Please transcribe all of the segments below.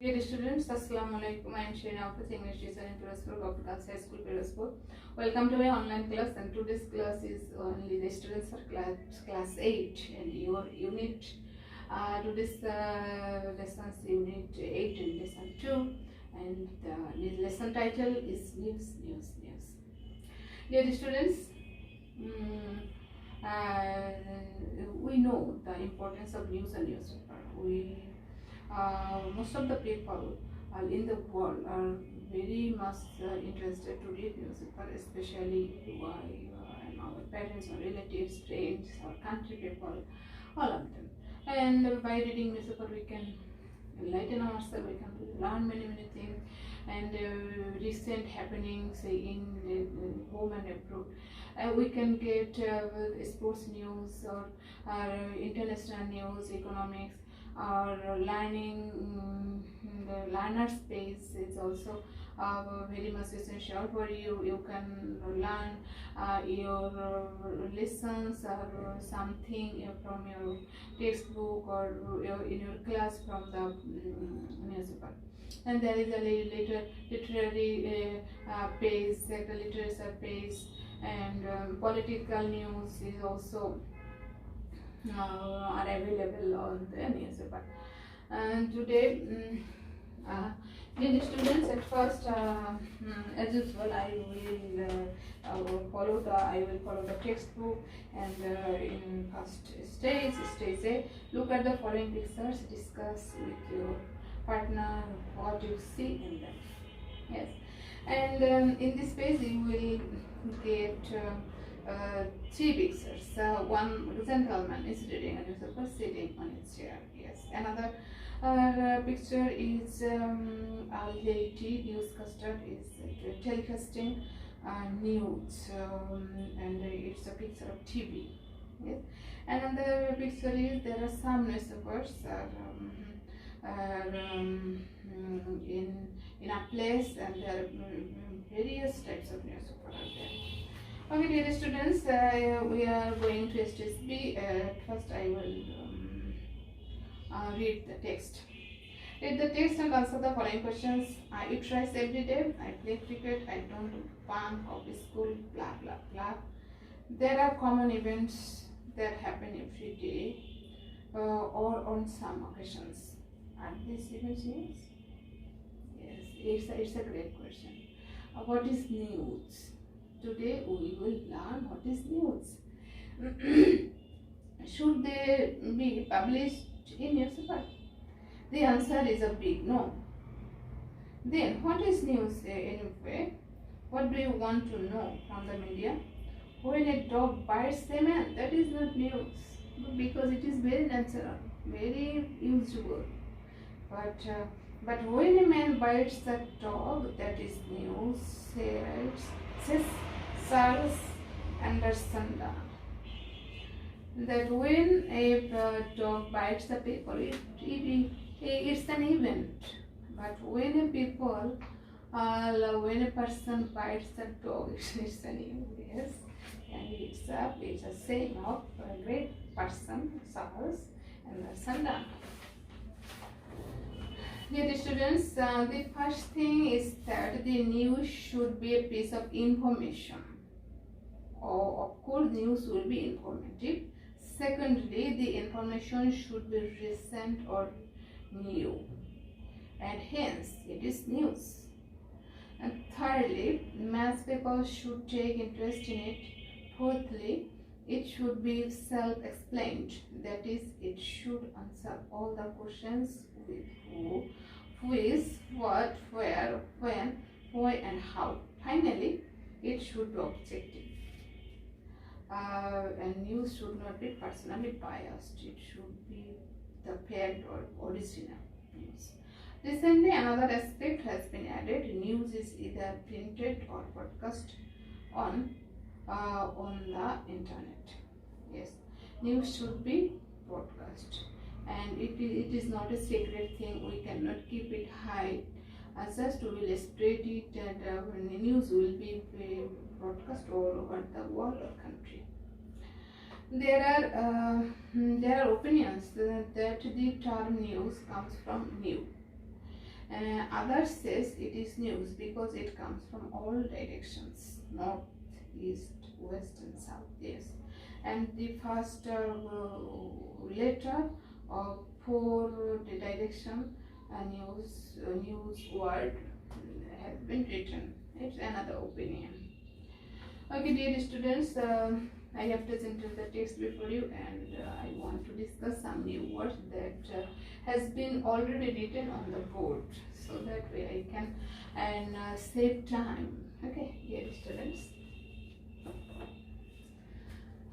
Dear students, Assalamu alaikum. I am Shireen Office English teacher in Pirozpur, Government High School, Pirozpur. Welcome to my online class, and today's class is only the students for class 8 and your unit. Today's lessons unit 8 and lesson 2, and the lesson title is news. Dear students, we know the importance of news and newspaper. Most of the people in the world are very much interested to read newspaper, especially our parents or relatives, friends, or country people, all of them. And by reading newspaper, we can enlighten ourselves, we can learn many things, and recent happenings in home and abroad. We can get sports news or international news, economics, or learning. The learner space is also very much essential for you. You can learn your lessons or something from your textbook or in your class from the newspaper. And there is a literary page, like a literature page, and political news is also are available on the newspaper. And today, dear students, at first, as usual, I will follow the textbook, and in first stage A, look at the following pictures, discuss with your partner what you see in them. Yes, and in this page you will get three pictures. One gentleman is reading a newspaper sitting on his chair. Yes. Another picture is a lady newscaster is telecasting news, and it's a picture of TV. Yes. Another picture is there are some newspapers in a place, and there are various types of newspapers are there. Okay, dear students, we are going to stage B. First, I will read the text. Read the text and answer the following questions. I eat rice every day. I play cricket. I don't bunk of school. Blah blah blah. There are common events that happen every day or on some occasions. Are these events news? Yes, it's a great question. What is news? Today we will learn what is news. Should they be published in newspaper? The answer is a big no. Then what is news anyway? What do you want to know from the media? When a dog bites a man, that is not news, because it is very natural, very usual. But when a man bites a dog, that is news, says Charles Anderson. That when a dog bites the people, it's an event. But when a person bites the dog, it's an event. Yes, and it's a saying of a great person, Charles Anderson. Dear students, the first thing is that the news should be a piece of information. Of course, news will be informative. Secondly, the information should be recent or new, and hence it is news. And thirdly, mass people should take interest in it. Fourthly, it should be self-explained. That is, it should answer all the questions with who is, what, where, when, why, and how. Finally, it should be objective. And news should not be personally biased. It should be the fact or original news. Recently, another aspect has been added. News is either printed or broadcast on the internet. Yes, news should be broadcast, and it is not a secret thing. We cannot keep it hide. Just we will spread it, and the news will be broadcast all over the world or country. There are opinions that the term news comes from new. Others says it is news because it comes from all directions, north, east, west and south. Yes, and the first letter for the direction news word has been written. It's another opinion. Okay, dear students, I have presented the text before you, and I want to discuss some new words that has been already written on the board, so that way I can save time. Okay, dear students.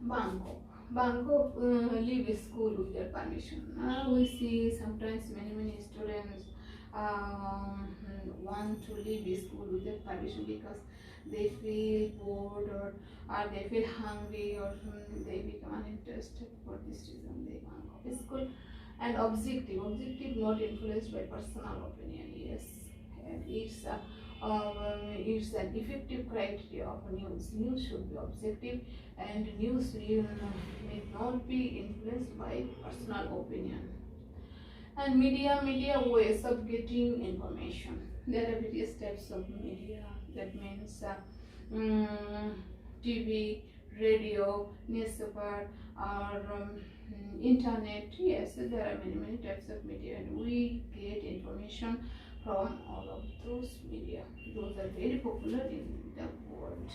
Bangkok leave school with their permission. We see sometimes many students want to leave school with their permission because they feel bored or they feel hungry or they become uninterested. For this reason they want to go to school. And objective not influenced by personal opinion. Yes, and it's an effective criteria of news. News should be objective, and news will may not be influenced by personal opinion. And media ways of getting information. There are various types of media. That means TV, radio, newspaper, or internet. Yes, there are many types of media, and we get information from all of those media. Those are very popular in the world.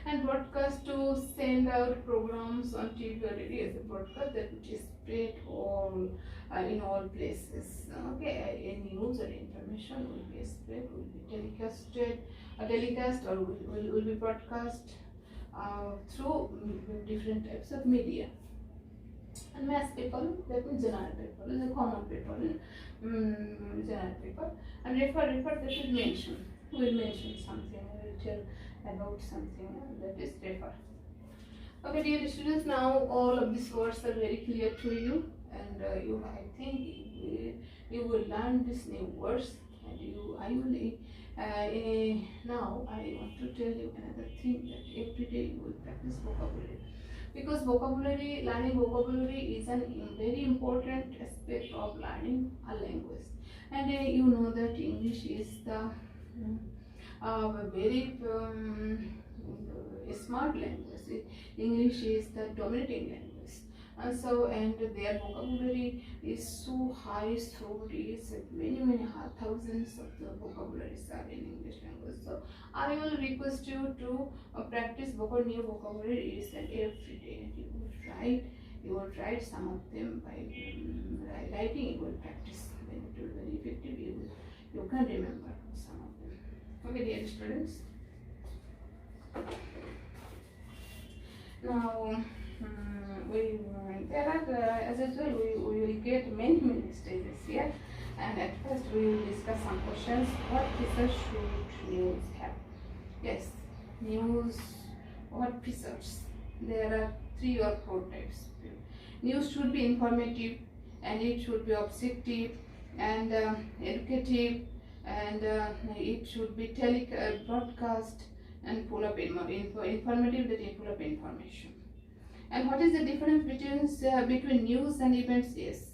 And broadcast, to send out programs on TV or radio, is a broadcast that which is spread all in all places. Okay, any news or information will be spread, will be telecast or will be broadcast through different types of media. And mass people, that means general people, the common people, general people. And refer that is mention. We will mention something, we will tell about something, that is refer. Okay, dear students, now all of these words are very clear to you, and I think you will learn these new words, and now I want to tell you another thing, that every day you will practice vocabulary, because learning vocabulary is a very important aspect of learning a language. And you know that English is the very smart language. English is the dominating language. And their vocabulary is so high, so rich. Many thousands of the vocabularies are in English language. So I will request you to practice new vocabulary every day. You will write some of them by writing. You will practice. Then it will be very effective. You can remember some of them. Okay, dear students. Now, there are, as usual, we will get many stages here. And at first, we will discuss some questions. What features should news have? Yes, news. What features? There are 3 or 4 types. News should be informative, and it should be objective, and educative, and it should be broadcast and full of informative, that is full of information. And what is the difference between news and events? Yes,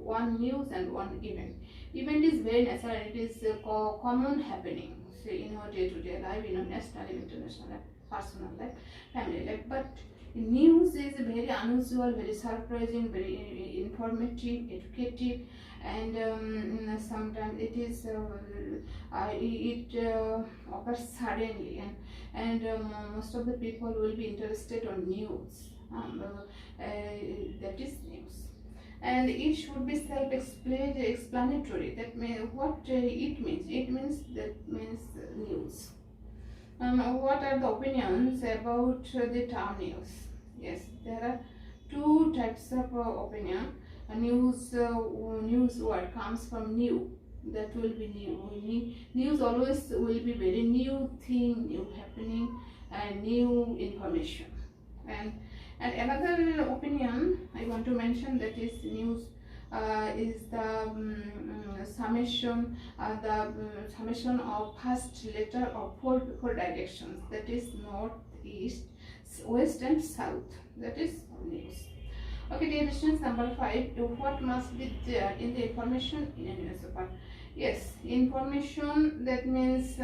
one news and one event. Event is very natural. It is common happening, say, in our day-to-day life, in our national, international life, personal life, family life. But news is very unusual, very surprising, very informative, educative, and sometimes it is occurs suddenly, and most of the people will be interested on news. That is news, and it should be self-explanatory. That means what it means. It means news. What are the opinions about the term news? Yes, there are 2 types of opinion. A news word comes from new. That will be new. News always will be very new thing, new happening, and new information. And another opinion I want to mention, that is news is the summation of first letter of four directions, that is north, east, west and south. That is news. Okay, dear students, number 5, what must be there in the information in a newspaper? Yes, information, that means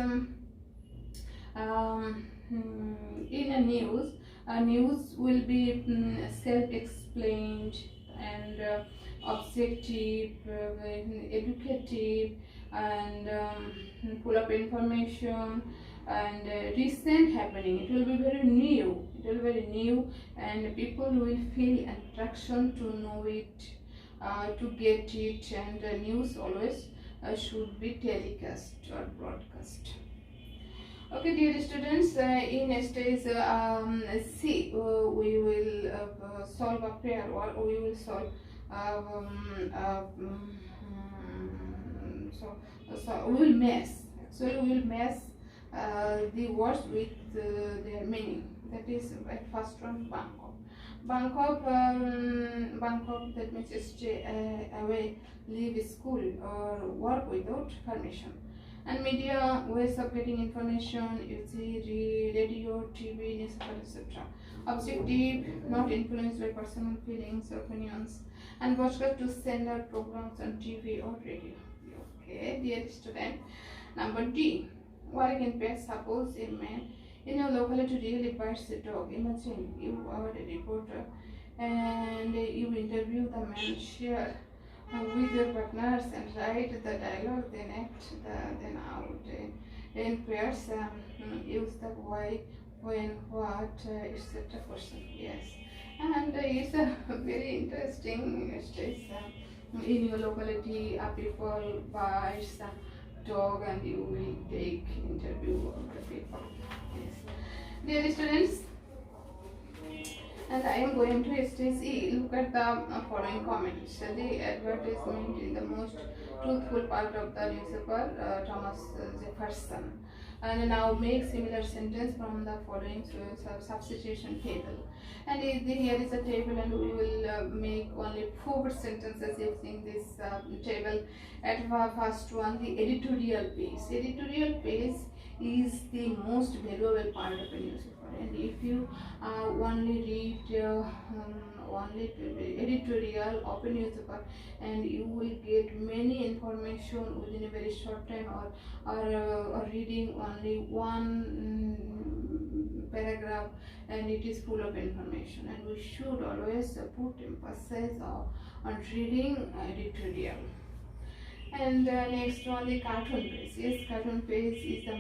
in a news will be self-explained and objective, educative, and full of information and recent happening. It will be very new. It will be very new, and people will feel attraction to know it, to get it. And news always should be telecast or broadcast. Okay, dear students, in stage C, we will solve a pair, or we will solve so we will mess. Actually, we will mess the words with their meaning. That is at first one, Bangkok. Bangkok, that means stay away, leave school or work without permission. And media, ways of getting information, you see radio, TV, newspaper, etc. Objective, not influenced by personal feelings or opinions, and broadcast to send out programs on TV or radio. Okay, dear student. Number D, work in pets. Suppose a man in your locality really bites a dog. Imagine you are a reporter and you interview the man, share with your partners and write the dialogue, then act then out in pairs. Use the why, when, what, etc. question. Yes, and it's a very interesting stage. In your locality, people buy dog and you will take interview of the people. Yes, dear students, and I am going to stage E. Look at the following comments. The advertisement in the most truthful part of the newspaper, Thomas Jefferson. And now make similar sentence from the following substitution table. And here is a table, and we will make only 4 sentences using this table. At first one, the editorial page. Editorial page is the most valuable part of a newspaper. And if you only read only editorial of a newspaper, and you will get many information within a very short time, or reading only one paragraph, and it is full of information. And we should always put emphasis on reading editorial. And next one, the cartoon page. Yes, cartoon page is the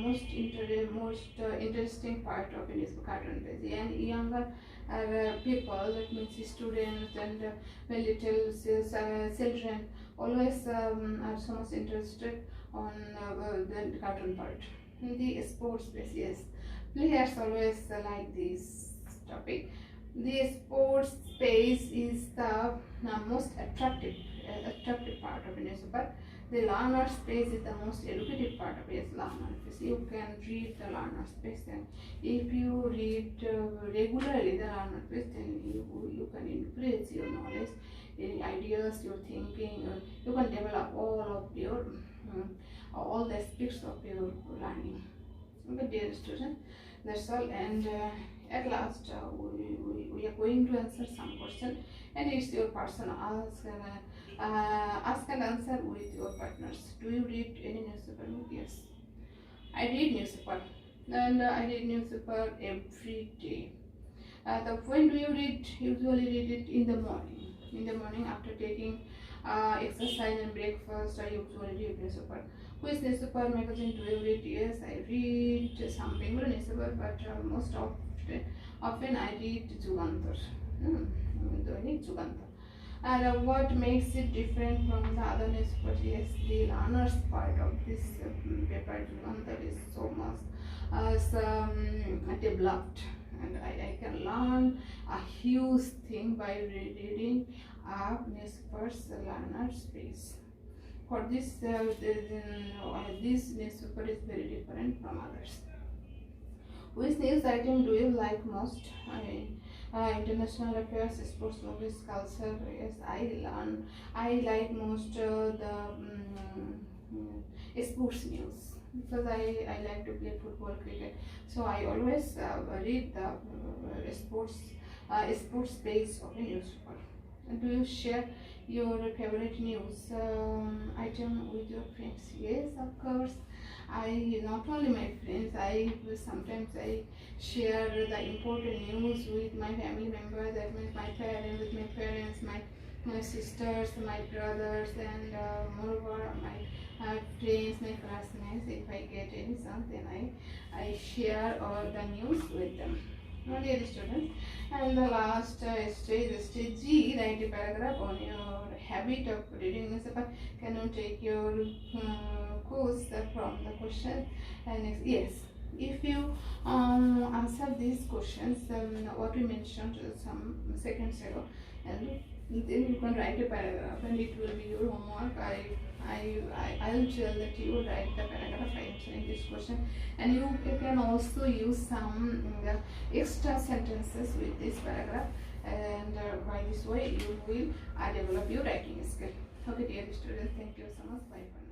most interesting part of a newspaper. Cartoon page, and younger people, that means students and little children, always are so much interested on the cartoon part. The sports page, yes, players always like this topic. The sports page is the most attractive part of a newspaper. The learner's page is the most educative part of it. Learner's page, you can read the learner's page, and if you read regularly the learner's page, then you can increase your knowledge, any ideas, your thinking, you can develop all the aspects of your learning. Okay, dear student, that's all. And at last, we are going to answer some question, and it's your personal ask and answer with your partners. Do you read any newspaper? Yes, I read newspaper, and I read newspaper every day. When do you read? Usually read it in the morning. In the morning, after taking exercise and breakfast, I usually read newspaper. Which newspaper magazine do you read? Yes, I read some Bengal newspaper, but most often I read Jugantar. Doinik Jugantar. And what makes it different from the other newspapers? Yes, the learner's part of this paper Jugantar is so much developed, and I can learn a huge thing by reading a newspaper's learner's page. For this, this newspaper is very different from others. Which news item do you like most? International affairs, sports, movies, culture. Yes, I like most the sports news, because I like to play football, cricket. So I always read the sports page of a newspaper. And do you share your favorite news item with your friends? Yes, of course. I not only my friends, I sometimes I share the important news with my family members. That means my parents, with my parents, my sisters, my brothers, and moreover my friends, my classmates. If I get any something, I share all the news with them. Now, dear students, and the last stage G, write a paragraph on your habit of reading newspaper. Can you take your course from the question? And next, yes, if you answer these questions, what we mentioned some seconds ago, and then you can write a paragraph, and it will be your homework. I'll tell that you write the paragraph answering this question, and you can also use some extra sentences with this paragraph, and by this way you will develop your writing skill. Okay, dear students, thank you so much. Bye for now.